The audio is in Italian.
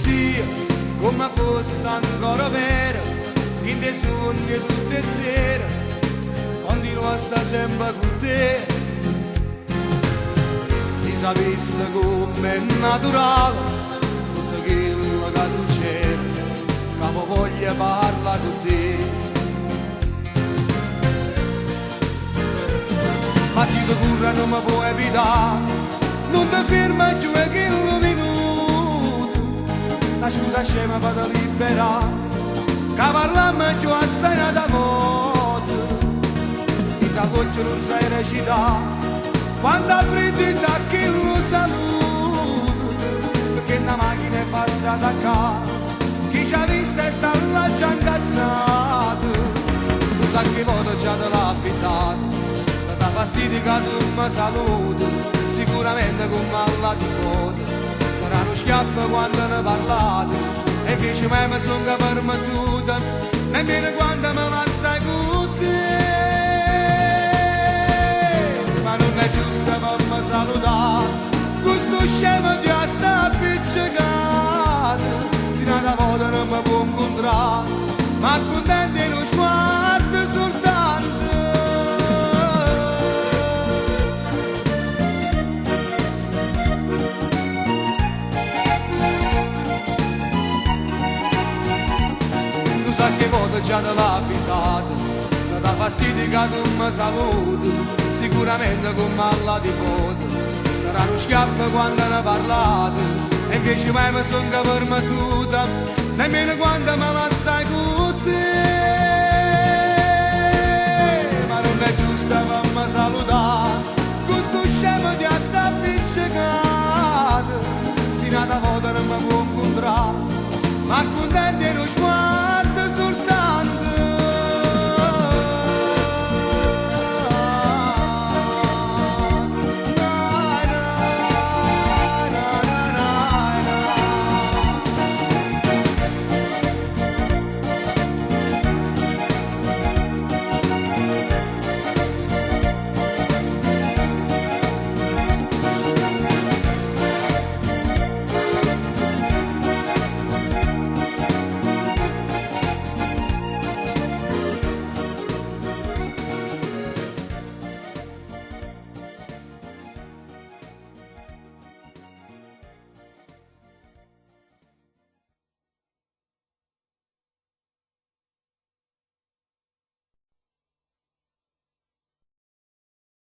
Sì, come fosse ancora vero, in dei sogni tutte sere, continua a stare sempre con te. Si sapesse come è naturale, tutto quello che succede, capo voglia parla con te. Ma se ti curra non mi può evitare, non ti ferma più e che un minuto, la scusa scema per te liberare, che parlammo più assai d'amore, e che voce non sai recitare, quando ha freddo da chi lo saluto, perché una macchina è passata a casa, chi ci ha visto e sta là già incazzato, lo sa che modo già te l'ha avvisato, che dà fastidio che tu mi saluti, sicuramente con malla di foto, sarà uno schiaffo quando ne parlate, e invece me mi sono permettuta, nemmeno quando me la sai con te. Ma non è giusto per me salutare, questo scemo ti sta appiccicato, se una volta non mi può incontrare, ma contento in uno sguardo soltanto. Tu sai che volta già te l'ha avvisato, che dà fastidio che tu mi saluti, sicuramente con malla di foto, sarà uno schiaffo quando ne parlate, e invece mai mi sono permettuta, nemmeno quando me la sai con